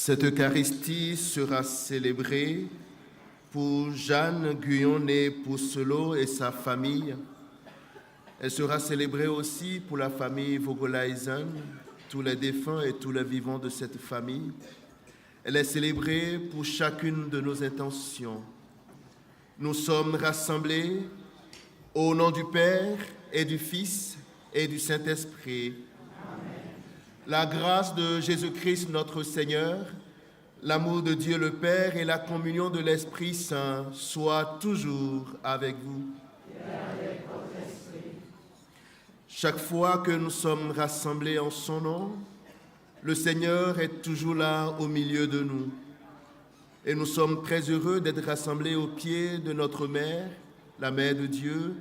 Cette Eucharistie sera célébrée pour Jeanne Guyonnet Pousselot et sa famille. Elle sera célébrée aussi pour la famille Vogolaisen, tous les défunts et tous les vivants de cette famille. Elle est célébrée pour chacune de nos intentions. Nous sommes rassemblés au nom du Père et du Fils et du Saint-Esprit. La grâce de Jésus-Christ notre Seigneur, l'amour de Dieu le Père et la communion de l'Esprit Saint soient toujours avec vous. Et avec votre esprit. Chaque fois que nous sommes rassemblés en son nom, le Seigneur est toujours là au milieu de nous. Et nous sommes très heureux d'être rassemblés aux pieds de notre Mère, la Mère de Dieu,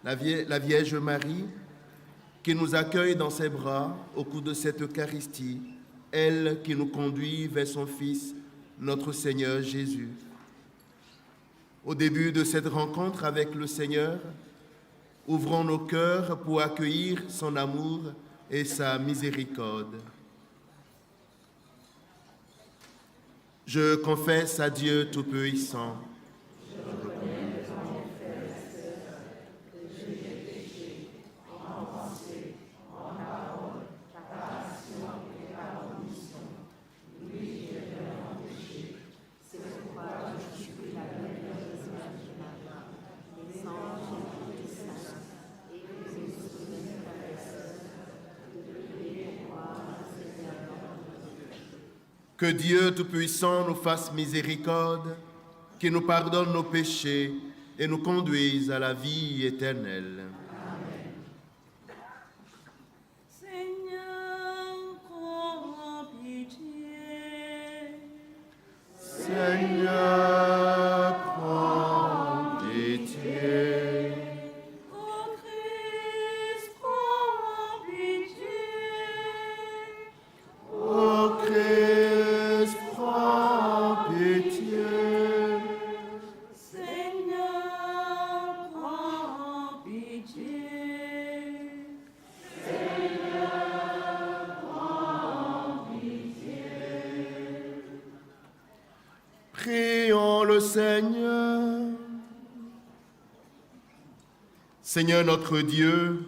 la Vierge Marie, qui nous accueille dans ses bras au cours de cette Eucharistie, elle qui nous conduit vers son Fils, notre Seigneur Jésus. Au début de cette rencontre avec le Seigneur, ouvrons nos cœurs pour accueillir son amour et sa miséricorde. Je confesse à Dieu Tout-Puissant. Que Dieu Tout-Puissant nous fasse miséricorde, qu'il nous pardonne nos péchés et nous conduise à la vie éternelle. Amen. Seigneur, prends pitié. Seigneur, prends pitié. Ô Christ, prends pitié. Ô Christ, prends pitié. Seigneur, prends pitié. Prions le Seigneur. Seigneur notre Dieu,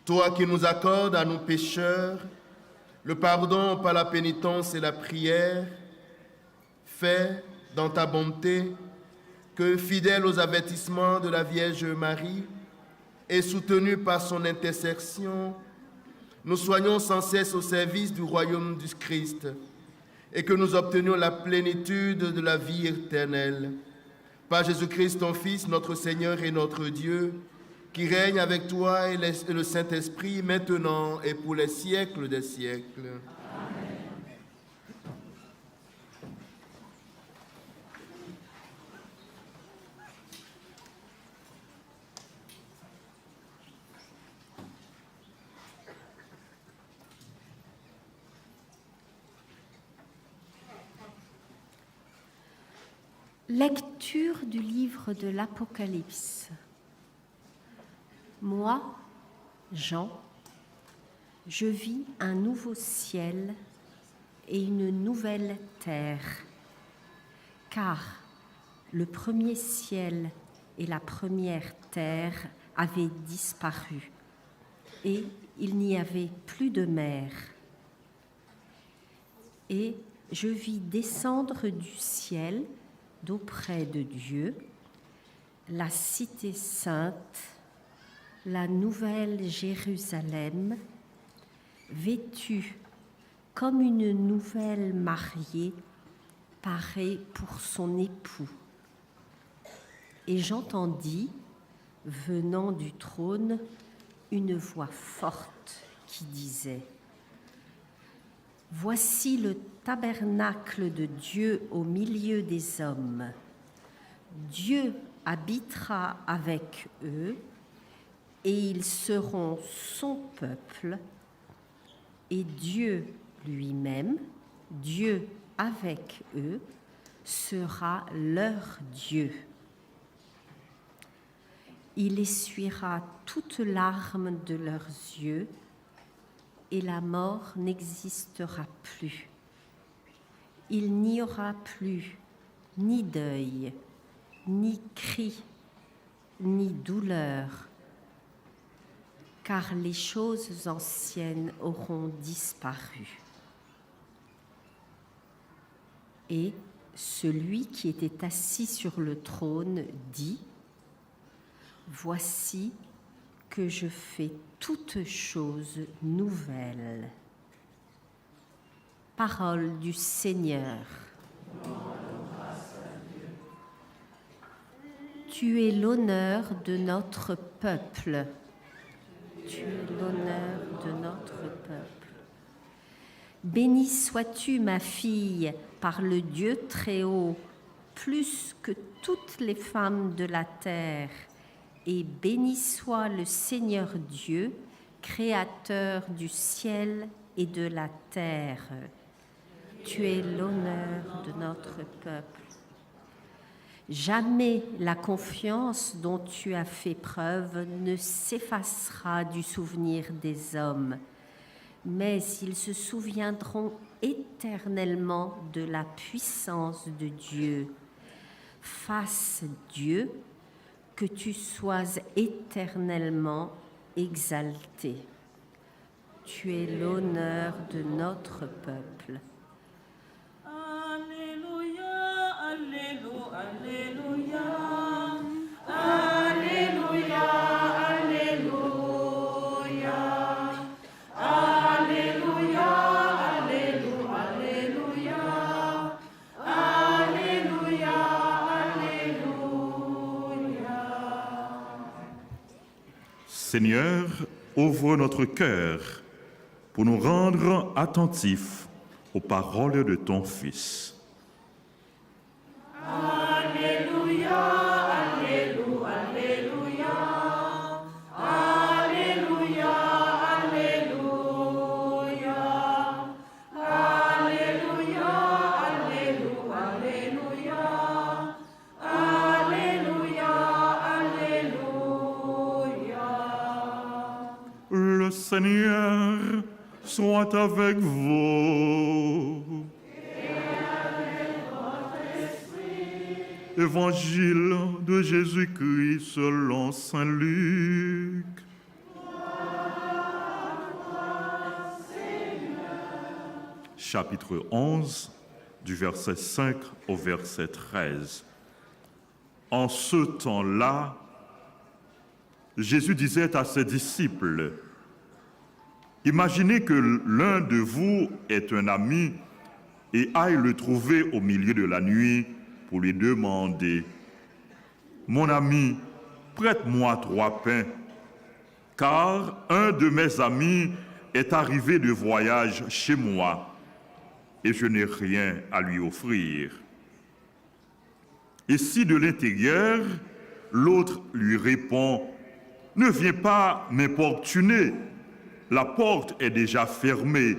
toi qui nous accordes à nous pécheurs le pardon par la pénitence et la prière, fais dans ta bonté que, fidèles aux avertissements de la Vierge Marie et soutenus par son intercession, nous soyons sans cesse au service du royaume du Christ et que nous obtenions la plénitude de la vie éternelle. Par Jésus-Christ, ton Fils, notre Seigneur et notre Dieu, qui règne avec toi et le Saint-Esprit, maintenant et pour les siècles des siècles. Amen. Lecture du livre de l'Apocalypse. Moi, Jean, je vis un nouveau ciel et une nouvelle terre, car le premier ciel et la première terre avaient disparu, et il n'y avait plus de mer. Et je vis descendre du ciel, d'auprès de Dieu, la cité sainte, la nouvelle Jérusalem, vêtue comme une nouvelle mariée, parée pour son époux. Et j'entendis, venant du trône, une voix forte qui disait : Voici le tabernacle de Dieu au milieu des hommes. Dieu habitera avec eux, et ils seront son peuple, et Dieu lui-même, Dieu avec eux, sera leur Dieu. Il essuiera toute larme de leurs yeux, et la mort n'existera plus. il n'y aura plus ni deuil, ni cri, ni douleur, car les choses anciennes auront disparu. Et celui qui était assis sur le trône dit : Voici que je fais toutes choses nouvelles. Parole du Seigneur. Tu es l'honneur de notre peuple. Tu es l'honneur de notre peuple. Bénie sois-tu, ma fille, par le Dieu Très-Haut, plus que toutes les femmes de la terre, et béni soit le Seigneur Dieu, créateur du ciel et de la terre. Tu es l'honneur de notre peuple. Jamais la confiance dont tu as fait preuve ne s'effacera du souvenir des hommes, mais ils se souviendront éternellement de la puissance de Dieu. Fasse Dieu que tu sois éternellement exalté. Tu es l'honneur de notre peuple. Alléluia, Alléluia, Alléluia, Alléluia, Alléluia, Alléluia, Alléluia, Alléluia, Alléluia. Seigneur, ouvre notre cœur pour nous rendre attentifs aux paroles de ton Fils. Alléluia, Alléluia, Alléluia, Alléluia, Alléluia, Alléluia, Alléluia, Alléluia, Alléluia. Le Seigneur soit avec vous. Évangile de Jésus-Christ selon saint Luc. Chapitre 11, du verset 5 au verset 13. En ce temps-là, Jésus disait à ses disciples : Imaginez que l'un de vous est un ami et aille le trouver au milieu de la nuit pour lui demander : Mon ami, prête-moi 3 pains, car un de mes amis est arrivé de voyage chez moi et je n'ai rien à lui offrir. Et si de l'intérieur, l'autre lui répond : Ne viens pas m'importuner, la porte est déjà fermée,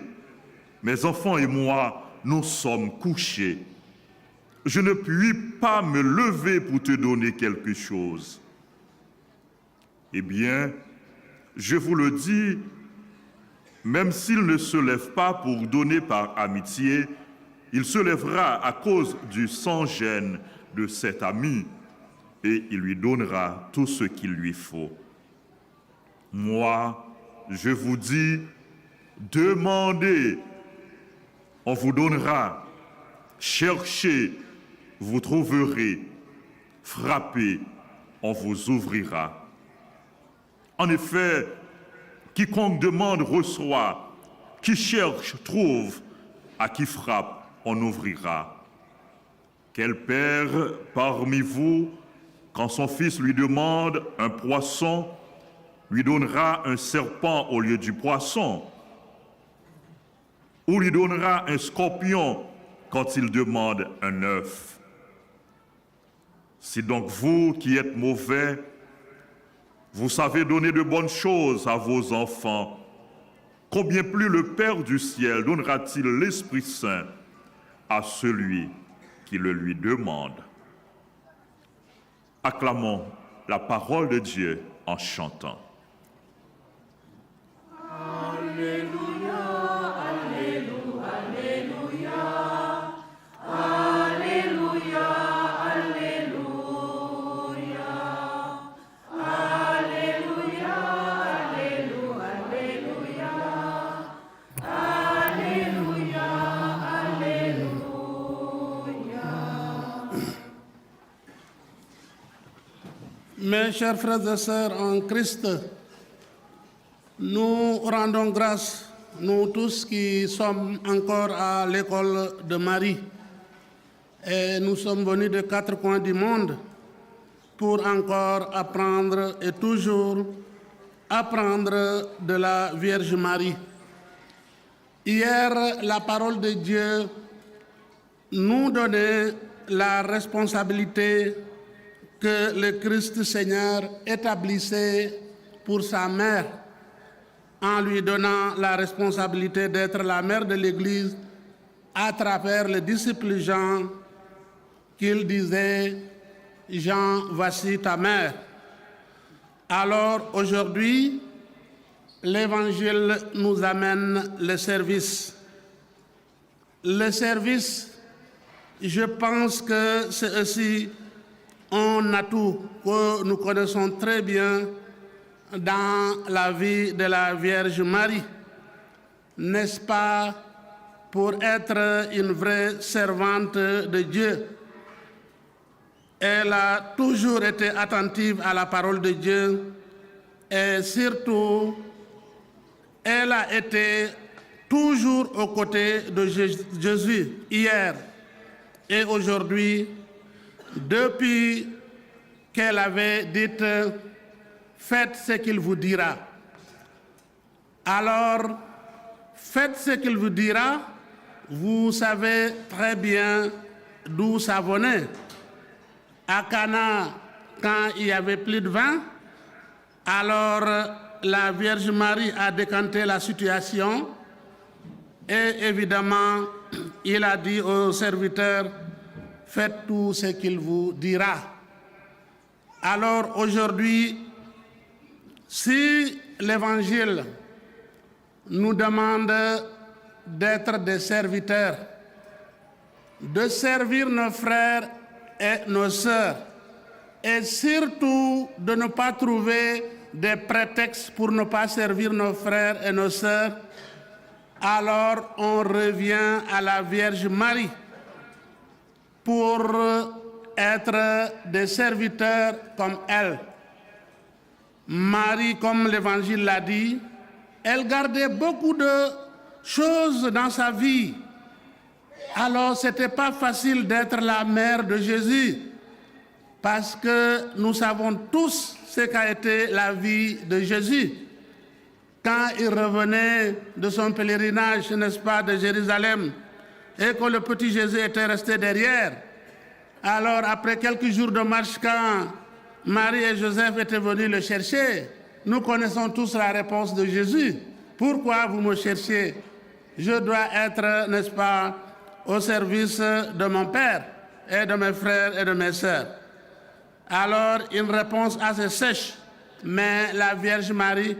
mes enfants et moi, nous sommes couchés. Je ne puis pas me lever pour te donner quelque chose. Eh bien, je vous le dis, même s'il ne se lève pas pour donner par amitié, il se lèvera à cause du sans-gêne de cet ami et il lui donnera tout ce qu'il lui faut. Moi, je vous dis, demandez, on vous donnera, cherchez, vous trouverez, frappez, on vous ouvrira. En effet, quiconque demande reçoit, qui cherche trouve, à qui frappe on ouvrira. Quel père parmi vous, quand son fils lui demande un poisson, lui donnera un serpent au lieu du poisson? Ou lui donnera un scorpion quand il demande un œuf? Si donc vous qui êtes mauvais, vous savez donner de bonnes choses à vos enfants, combien plus le Père du ciel donnera-t-il l'Esprit Saint à celui qui le lui demande? Acclamons la parole de Dieu en chantant. Alléluia, Alléluia, Mes chers frères et sœurs en Christ, nous rendons grâce, nous tous qui sommes encore à l'école de Marie. Et nous sommes venus de 4 coins du monde pour encore apprendre et toujours apprendre de la Vierge Marie. Hier, la parole de Dieu nous donnait la responsabilité que le Christ Seigneur établissait pour sa mère, en lui donnant la responsabilité d'être la mère de l'Église à travers le disciple Jean, qu'il disait « Jean, voici ta mère ». Alors aujourd'hui, l'Évangile nous amène le service. Le service, je pense que c'est aussi un atout que nous connaissons très bien dans la vie de la Vierge Marie, n'est-ce pas, pour être une vraie servante de Dieu. Elle a toujours été attentive à la parole de Dieu et surtout, elle a été toujours aux côtés de Jésus, hier et aujourd'hui, depuis qu'elle avait dit « Faites ce qu'il vous dira ». Alors, faites ce qu'il vous dira, vous savez très bien d'où ça venait. À Cana, quand il y avait plus de vin, alors la Vierge Marie a décanté la situation et évidemment, il a dit aux serviteurs, faites tout ce qu'il vous dira. Alors aujourd'hui, si l'Évangile nous demande d'être des serviteurs, de servir nos frères et nos sœurs, et surtout de ne pas trouver des prétextes pour ne pas servir nos frères et nos sœurs, alors on revient à la Vierge Marie pour être des serviteurs comme elle. Marie, comme l'Évangile l'a dit, elle gardait beaucoup de choses dans sa vie. Alors, ce n'était pas facile d'être la mère de Jésus, parce que nous savons tous ce qu'a été la vie de Jésus. Quand il revenait de son pèlerinage, n'est-ce pas, de Jérusalem, et que le petit Jésus était resté derrière, alors après quelques jours de marche, quand Marie et Joseph étaient venus le chercher, nous connaissons tous la réponse de Jésus. Pourquoi vous me cherchez? Je dois être, n'est-ce pas, au service de mon Père et de mes frères et de mes sœurs. Alors, une réponse assez sèche, mais la Vierge Marie,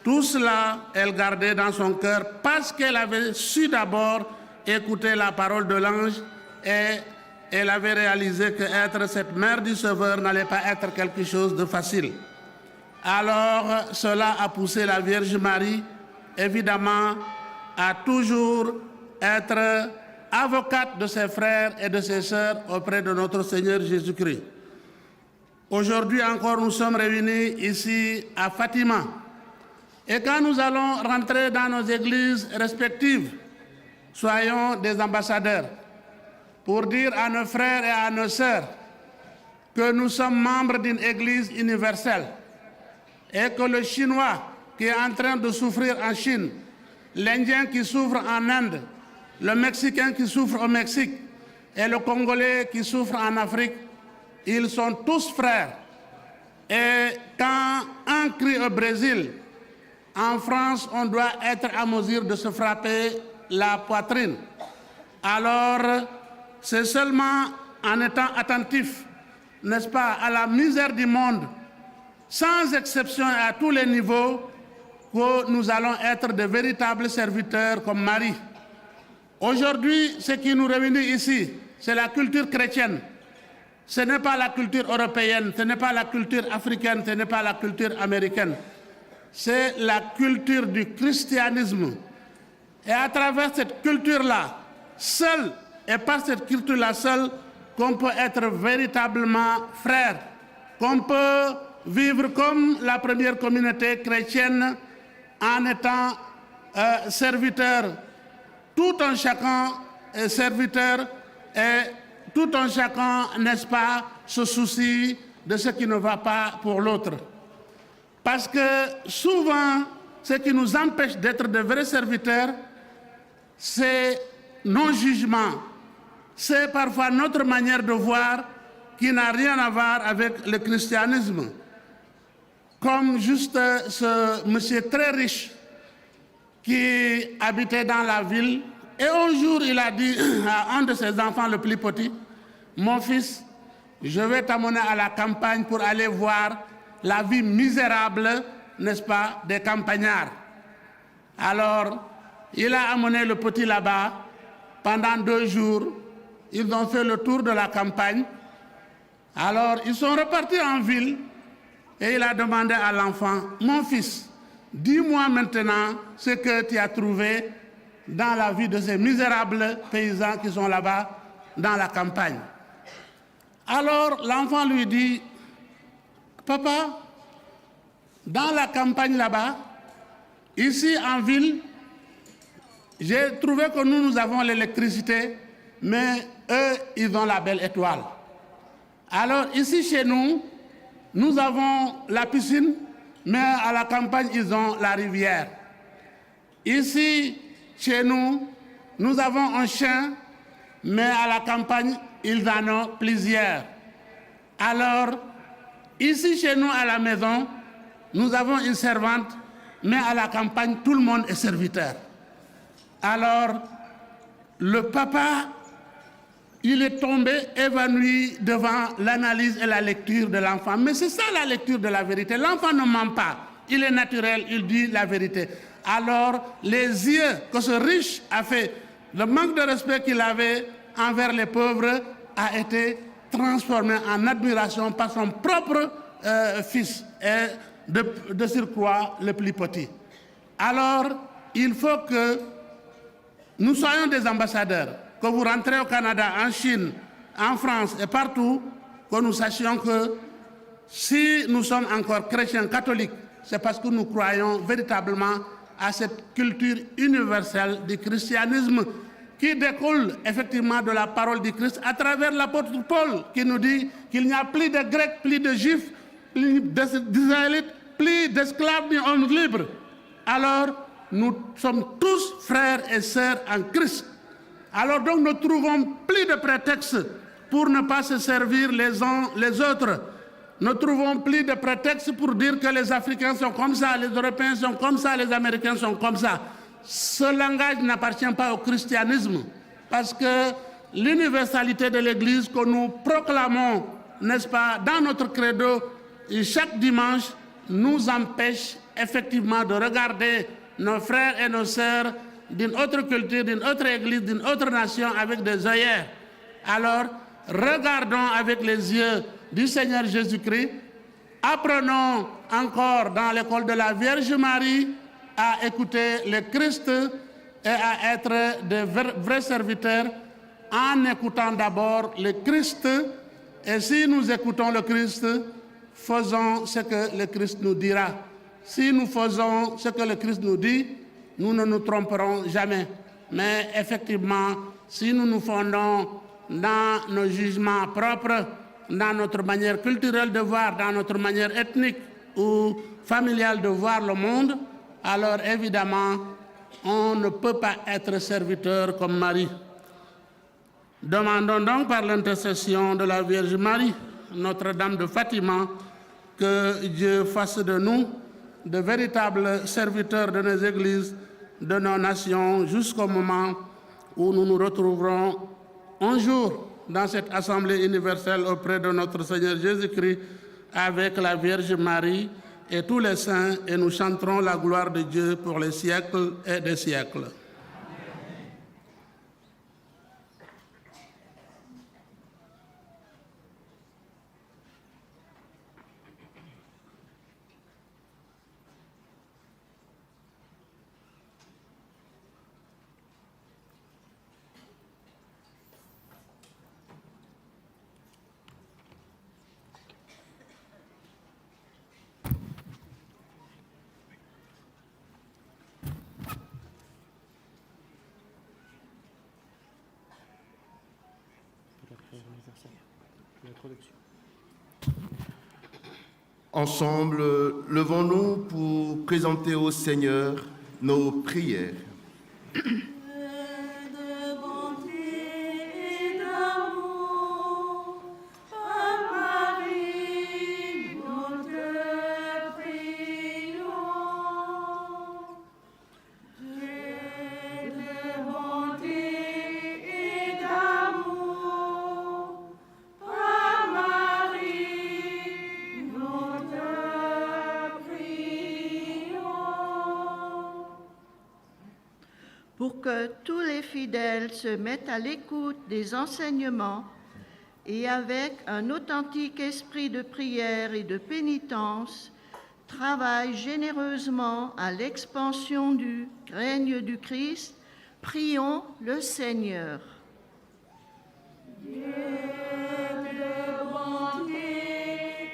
tout cela, elle gardait dans son cœur parce qu'elle avait su d'abord écouter la parole de l'ange et elle avait réalisé qu'être cette mère du Sauveur n'allait pas être quelque chose de facile. Alors, cela a poussé la Vierge Marie, évidemment, à toujours être avocate de ses frères et de ses sœurs auprès de notre Seigneur Jésus-Christ. Aujourd'hui encore, nous sommes réunis ici à Fatima. Et quand nous allons rentrer dans nos églises respectives, soyons des ambassadeurs pour dire à nos frères et à nos sœurs que nous sommes membres d'une église universelle et que le Chinois qui est en train de souffrir en Chine, l'Indien qui souffre en Inde, le Mexicain qui souffre au Mexique et le Congolais qui souffre en Afrique, ils sont tous frères. Et quand un crie au Brésil, en France, on doit être à mesure de se frapper la poitrine. Alors, c'est seulement en étant attentif, n'est-ce pas, à la misère du monde, sans exception à tous les niveaux, que nous allons être de véritables serviteurs comme Marie. Aujourd'hui, ce qui nous réunit ici, c'est la culture chrétienne. Ce n'est pas la culture européenne, ce n'est pas la culture africaine, ce n'est pas la culture américaine. C'est la culture du christianisme. Et à travers cette culture-là, seule, et par cette culture-là seule, qu'on peut être véritablement frère qu'on peut vivre comme la première communauté chrétienne en étant serviteur. Tout un chacun est serviteur et tout un chacun, n'est-ce pas, se soucie de ce qui ne va pas pour l'autre. Parce que souvent, ce qui nous empêche d'être de vrais serviteurs, c'est non-jugement. C'est parfois notre manière de voir qui n'a rien à voir avec le christianisme. Comme juste ce monsieur très riche qui habitait dans la ville, et un jour il a dit à un de ses enfants le plus petit, « Mon fils, je vais t'amener à la campagne pour aller voir la vie misérable, n'est-ce pas, des campagnards. » Alors, il a amené le petit là-bas. Pendant 2 jours, ils ont fait le tour de la campagne. Alors, ils sont repartis en ville et il a demandé à l'enfant, « Mon fils, dis-moi maintenant ce que tu as trouvé dans la vie de ces misérables paysans qui sont là-bas dans la campagne. » Alors, l'enfant lui dit, « Papa, dans la campagne là-bas, ici en ville, j'ai trouvé que nous avons l'électricité, mais eux, ils ont la belle étoile. Alors ici chez nous, nous avons la piscine, mais à la campagne, ils ont la rivière. Ici, chez nous, nous avons un chien, mais à la campagne, ils en ont plusieurs. Alors, ici chez nous à la maison, nous avons une servante, mais à la campagne, tout le monde est serviteur. » Alors, le papa, il est tombé évanoui devant l'analyse et la lecture de l'enfant. Mais c'est ça la lecture de la vérité. L'enfant ne ment pas. Il est naturel, il dit la vérité. Alors, les yeux que ce riche a fait, le manque de respect qu'il avait envers les pauvres a été transformé en admiration par son propre fils, et de surcroît le plus petit. Alors, il faut que nous soyons des ambassadeurs, que vous rentrez au Canada, en Chine, en France et partout, que nous sachions que si nous sommes encore chrétiens catholiques, c'est parce que nous croyons véritablement à cette culture universelle du christianisme qui découle effectivement de la parole du Christ à travers l'apôtre Paul qui nous dit qu'il n'y a plus de Grecs, plus de Juifs, plus d'Israélites, plus d'esclaves ni hommes libres. Alors, nous sommes tous frères et sœurs en Christ. Alors donc, nous ne trouvons plus de prétexte pour ne pas se servir les uns les autres. Nous ne trouvons plus de prétexte pour dire que les Africains sont comme ça, les Européens sont comme ça, les Américains sont comme ça. Ce langage n'appartient pas au christianisme, parce que l'universalité de l'Église que nous proclamons, n'est-ce pas, dans notre credo, chaque dimanche, nous empêche effectivement de regarder nos frères et nos sœurs d'une autre culture, d'une autre église, d'une autre nation avec des œillères. Alors, regardons avec les yeux du Seigneur Jésus-Christ, apprenons encore dans l'école de la Vierge Marie à écouter le Christ et à être de vrais serviteurs en écoutant d'abord le Christ. Et si nous écoutons le Christ, faisons ce que le Christ nous dira. Si nous faisons ce que le Christ nous dit, nous ne nous tromperons jamais. Mais effectivement, si nous nous fondons dans nos jugements propres, dans notre manière culturelle de voir, dans notre manière ethnique ou familiale de voir le monde, alors évidemment, on ne peut pas être serviteur comme Marie. Demandons donc par l'intercession de la Vierge Marie, Notre-Dame de Fatima, que Dieu fasse de nous de véritables serviteurs de nos églises, de nos nations, jusqu'au moment où nous nous retrouverons un jour dans cette assemblée universelle auprès de notre Seigneur Jésus-Christ avec la Vierge Marie et tous les saints, et nous chanterons la gloire de Dieu pour les siècles et des siècles. Ensemble, levons-nous pour présenter au Seigneur nos prières. De bonté et d'amour, à Marie, nous te prions. Dieu de bonté et d'amour, à Marie, nous te prions. Pour que tous les fidèles se mettent à l'écoute des enseignements et avec un authentique esprit de prière et de pénitence, travaillent généreusement à l'expansion du règne du Christ, prions le Seigneur. Dieu de bonté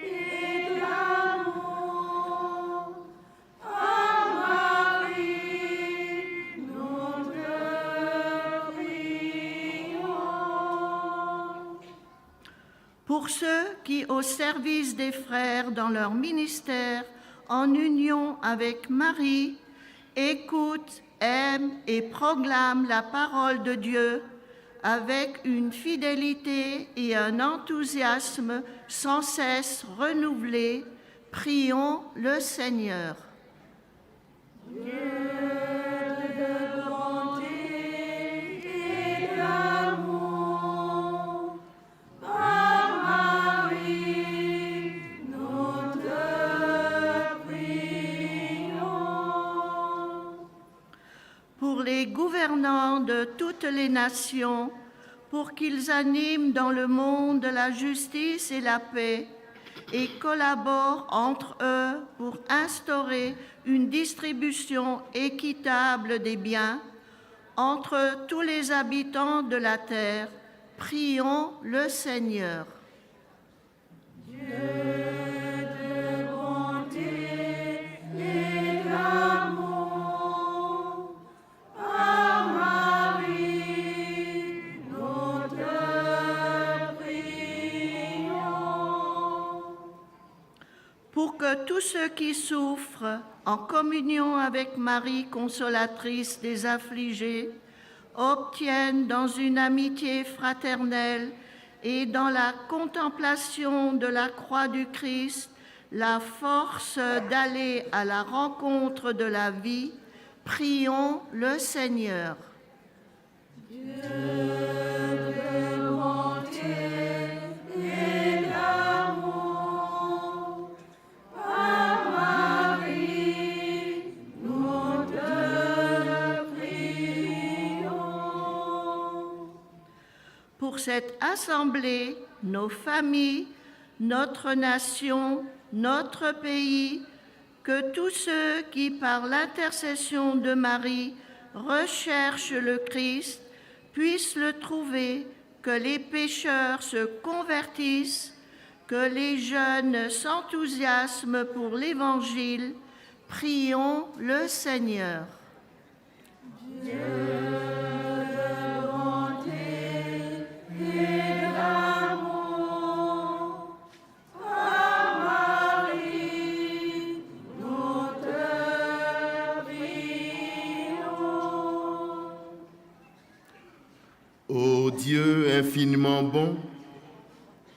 et d'amour, à Marie, nous te prions. Pour ceux qui, au service des frères dans leur ministère, en union avec Marie, écoutent, aiment et proclament la parole de Dieu avec une fidélité et un enthousiasme sans cesse renouvelés, prions le Seigneur. Dieu de bonté et d'amour, à Marie, nous te prions. Pour les gouvernants de toutes les nations, pour qu'ils animent dans le monde la justice et la paix et collaborent entre eux pour instaurer une distribution équitable des biens entre tous les habitants de la terre, prions le Seigneur. Dieu de bonté et d'amour, à Marie, nous te prions. Pour que tous ceux qui souffrent, en communion avec Marie, consolatrice des affligés, obtiennent dans une amitié fraternelle et dans la contemplation de la croix du Christ la force d'aller à la rencontre de la vie, prions le Seigneur. De bonté et d'amour, à Marie, nous te prions. Pour cette assemblée, nos familles, notre nation, notre pays, que tous ceux qui, par l'intercession de Marie, recherchent le Christ, puissent le trouver, que les pécheurs se convertissent, que les jeunes s'enthousiasment pour l'Évangile, prions le Seigneur. Dieu de bonté et d'amour, à Marie, nous te prions. Ô Dieu infiniment bon,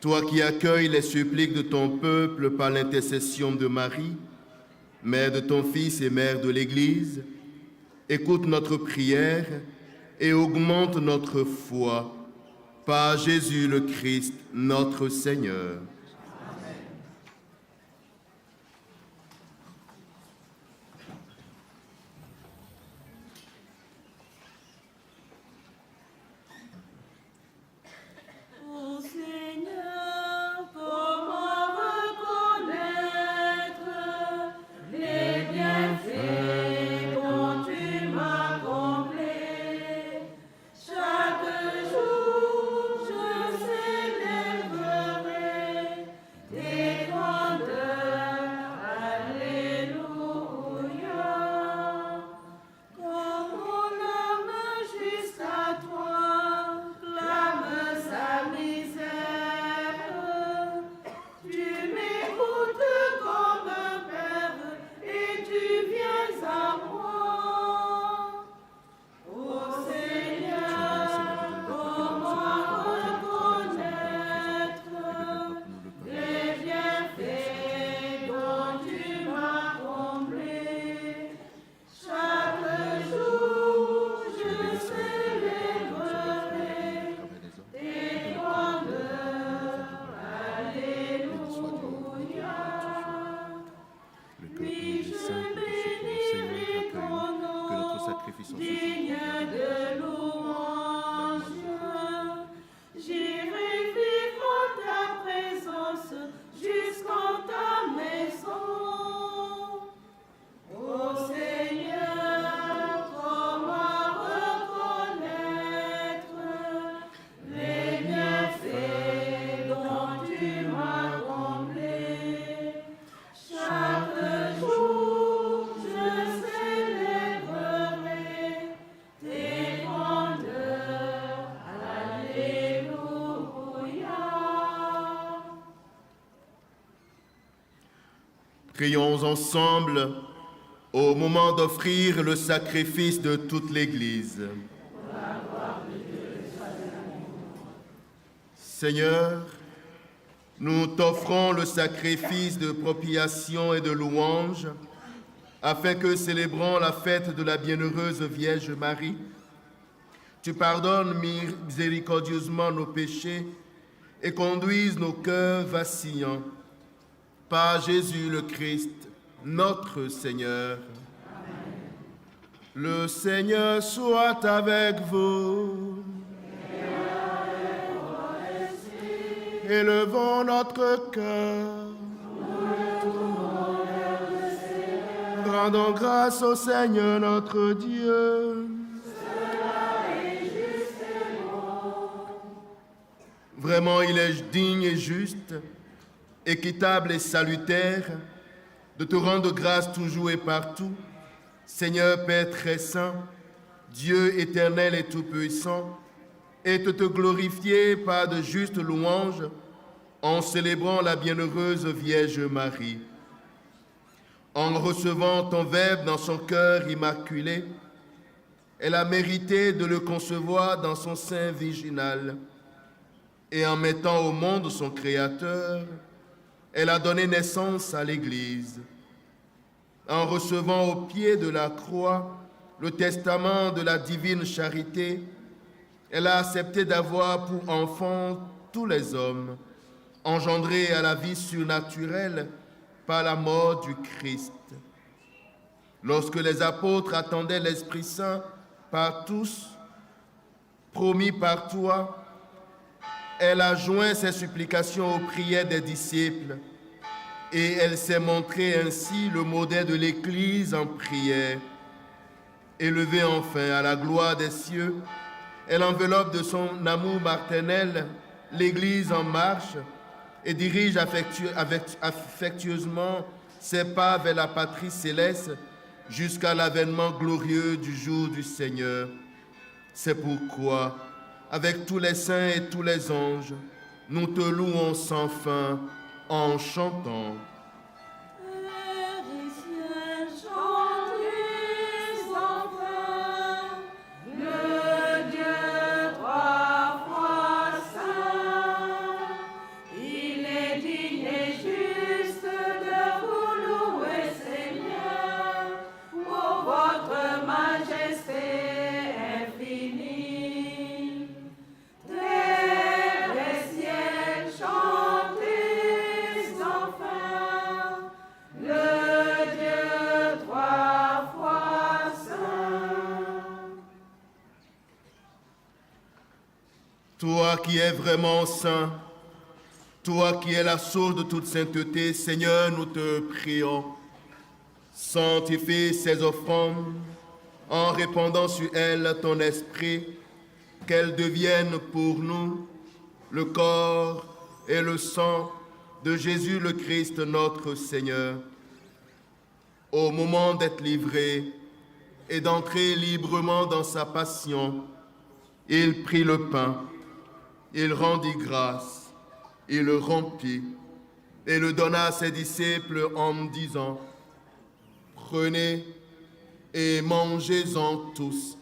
toi qui accueilles les suppliques de ton peuple par l'intercession de Marie, Mère de ton Fils et Mère de l'Église, écoute notre prière et augmente notre foi par Jésus le Christ, notre Seigneur. Ô Seigneur, comment reconnaître les bienfaits dont tu m'as comblé? Chaque jour, je célébrerai Prions ensemble au moment d'offrir le sacrifice de toute l'Église. Seigneur, nous t'offrons le sacrifice de propitiation et de louange, afin que, célébrant la fête de la bienheureuse Vierge Marie, tu pardonnes miséricordieusement nos péchés et conduises nos cœurs vacillants. Par Jésus le Christ, notre Seigneur. Amen. Le Seigneur soit avec vous. Élevons notre cœur. Rendons grâce au Seigneur notre Dieu. Vraiment, il est digne et juste, équitable et salutaire de te rendre grâce toujours et partout, Seigneur Père très saint, Dieu éternel et tout-puissant, et de te glorifier par de justes louanges en célébrant la bienheureuse Vierge Marie. En recevant ton Verbe dans son cœur immaculé, elle a mérité de le concevoir dans son sein virginal. Et en mettant au monde son Créateur, elle a donné naissance à l'Église. En recevant au pied de la croix le testament de la divine charité, elle a accepté d'avoir pour enfants tous les hommes, engendrés à la vie surnaturelle par la mort du Christ. Lorsque les apôtres attendaient l'Esprit Saint par tous, promis par toi, elle a joint ses supplications aux prières des disciples et elle s'est montrée ainsi le modèle de l'Église en prière. Élevée enfin à la gloire des cieux, elle enveloppe de son amour maternel l'Église en marche et dirige affectueusement ses pas vers la patrie céleste jusqu'à l'avènement glorieux du jour du Seigneur. C'est pourquoi, avec tous les saints et tous les anges, nous te louons sans fin en chantant. Toi qui es vraiment saint, toi qui es la source de toute sainteté, Seigneur, nous te prions. Sanctifie ces offrandes en répandant sur elles ton esprit, qu'elles deviennent pour nous le corps et le sang de Jésus le Christ, notre Seigneur. Au moment d'être livré et d'entrer librement dans sa passion, il prit le pain. Il rendit grâce, il le rompit et le donna à ses disciples en disant : « Prenez et mangez-en tous.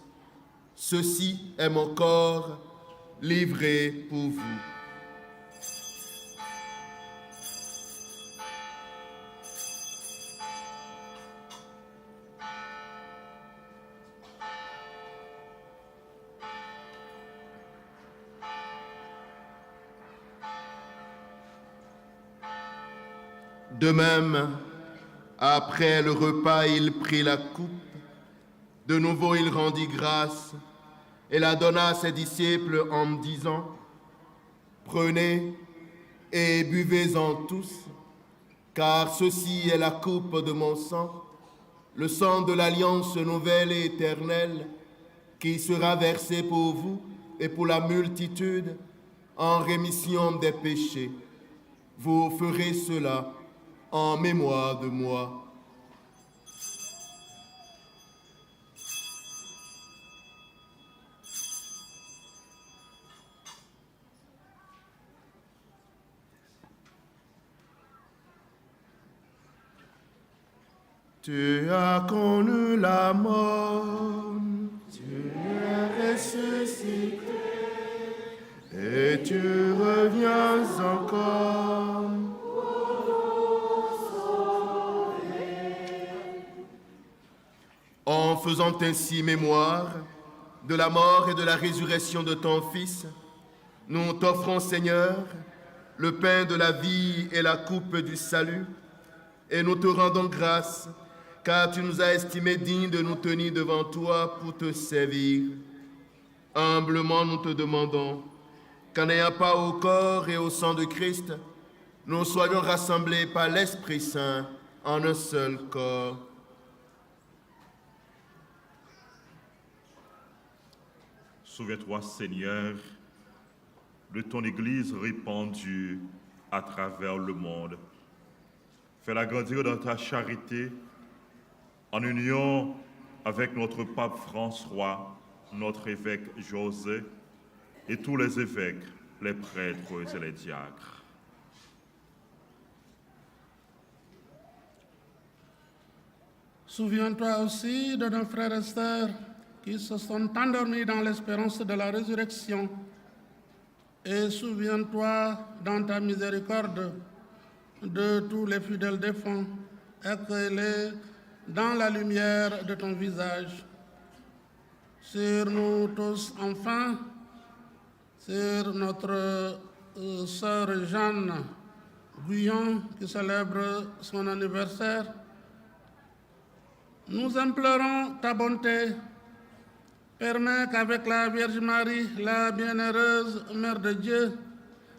Ceci est mon corps livré pour vous. » De même, après le repas, il prit la coupe. De nouveau, il rendit grâce et la donna à ses disciples en disant : « Prenez et buvez-en tous, car ceci est la coupe de mon sang, le sang de l'alliance nouvelle et éternelle, qui sera versé pour vous et pour la multitude en rémission des péchés. Vous ferez cela en mémoire de moi. » Tu as connu la mort, tu es ressuscité, et tu reviens encore. En faisant ainsi mémoire de la mort et de la résurrection de ton Fils, nous t'offrons, Seigneur, le pain de la vie et la coupe du salut, et nous te rendons grâce, car tu nous as estimés dignes de nous tenir devant toi pour te servir. Humblement, nous te demandons qu'en n'ayant pas au corps et au sang de Christ, nous soyons rassemblés par l'Esprit Saint en un seul corps. Souviens-toi, Seigneur, de ton Église répandue à travers le monde. Fais-la grandir dans ta charité, en union avec notre pape François, notre évêque José, et tous les évêques, les prêtres et les diacres. Souviens-toi aussi de nos frères et sœurs qui se sont endormis dans l'espérance de la résurrection. Et souviens-toi dans ta miséricorde de tous les fidèles défunts, accueille-les dans la lumière de ton visage. Sur nous tous, enfin, sur notre sœur Jeanne Guyon qui célèbre son anniversaire, nous implorons ta bonté. Permets qu'avec la Vierge Marie, la bienheureuse Mère de Dieu,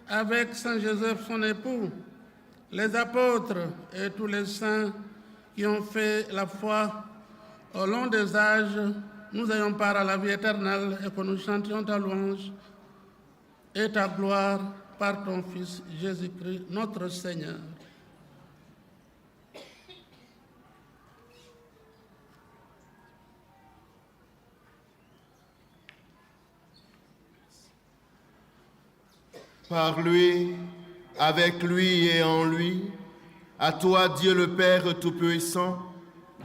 avec Saint Joseph son époux, les apôtres et tous les saints qui ont fait la foi au long des âges, nous ayons part à la vie éternelle et que nous chantions ta louange et ta gloire par ton Fils Jésus-Christ, notre Seigneur. Par lui, avec lui et en lui, à toi, Dieu le Père Tout-Puissant,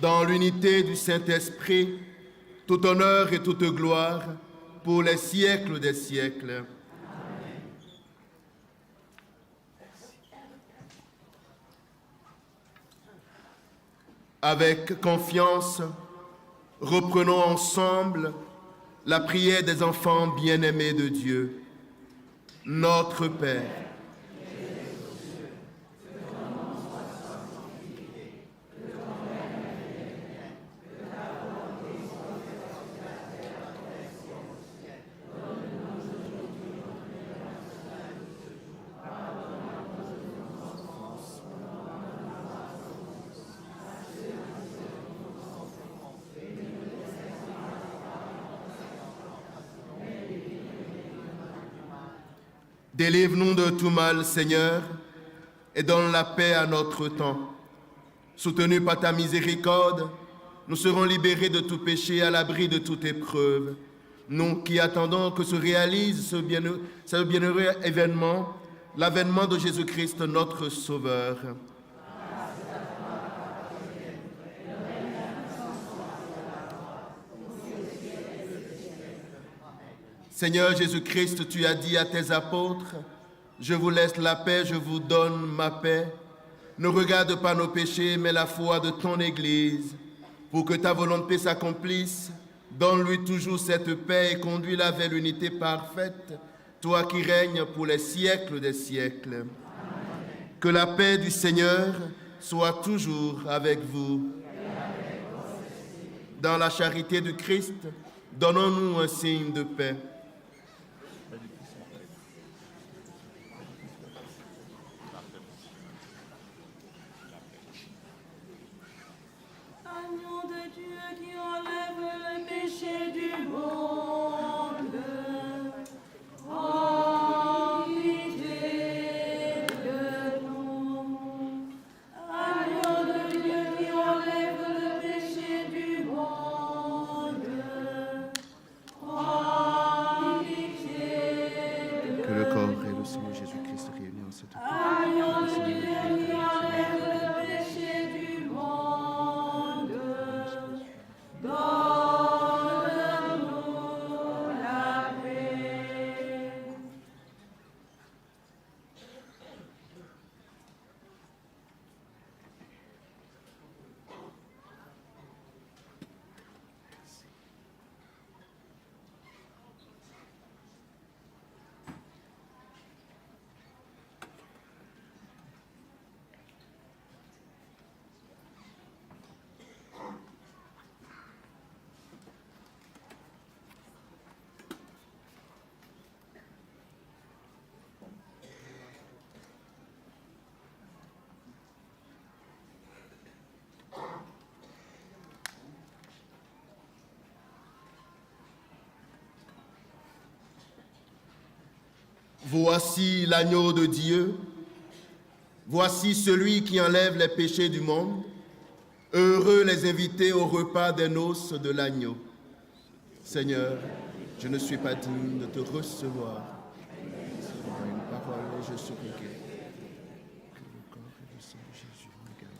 dans l'unité du Saint-Esprit, tout honneur et toute gloire pour les siècles des siècles. Amen. Avec confiance, reprenons ensemble la prière des enfants bien-aimés de Dieu. Notre Père, délivre-nous de tout mal, Seigneur, et donne la paix à notre temps. Soutenus par ta miséricorde, nous serons libérés de tout péché, à l'abri de toute épreuve. Nous qui attendons que se réalise ce bienheureux événement, l'avènement de Jésus-Christ, notre Sauveur. Seigneur Jésus-Christ, tu as dit à tes apôtres, « Je vous laisse la paix, je vous donne ma paix. Ne regarde pas nos péchés, mais la foi de ton Église. Pour que ta volonté s'accomplisse, donne-lui toujours cette paix et conduis-la vers l'unité parfaite, toi qui règnes pour les siècles des siècles. Amen. Que la paix du Seigneur soit toujours avec vous. Dans la charité du Christ, donnons-nous un signe de paix. Agneau de Dieu qui enlève le péché du monde, prends pitié de nous. Agneau de Dieu qui enlève le péché du monde, prends Voici l'agneau de Dieu. Voici celui qui enlève les péchés du monde. Heureux les invités au repas des noces de l'agneau. Seigneur, je ne suis pas digne de te recevoir. Seulement une parole et je serai guéri. Que le corps et le sang de Jésus me gardent.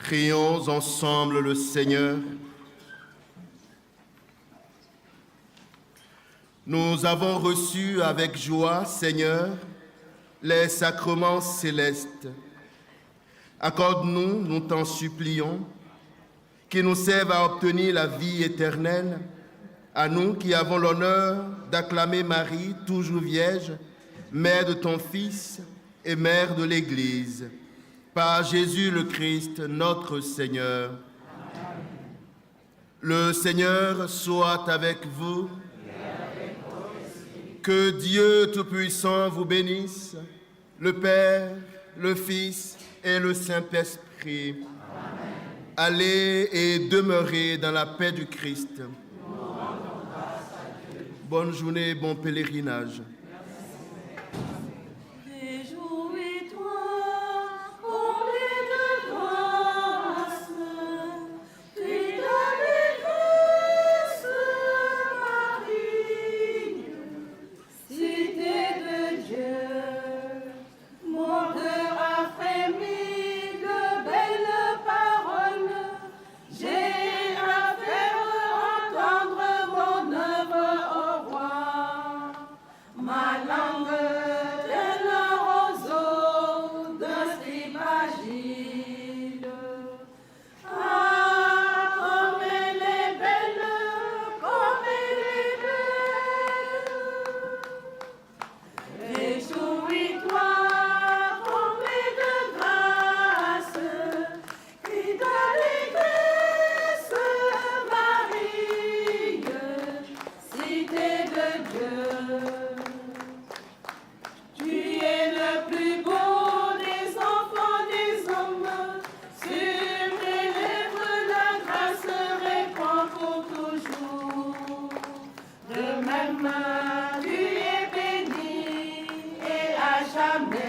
Prions ensemble le Seigneur. Nous avons reçu avec joie, Seigneur, les sacrements célestes. Accorde-nous, nous t'en supplions, qui nous servent à obtenir la vie éternelle, à nous qui avons l'honneur d'acclamer Marie, toujours vierge, mère de ton Fils et mère de l'Église, par Jésus le Christ, notre Seigneur. Amen. Le Seigneur soit avec vous. Que Dieu Tout-Puissant vous bénisse, le Père, le Fils et le Saint-Esprit. Amen. Allez et demeurez dans la paix du Christ. Bonne journée, bon pèlerinage. Tu es béni et à jamais.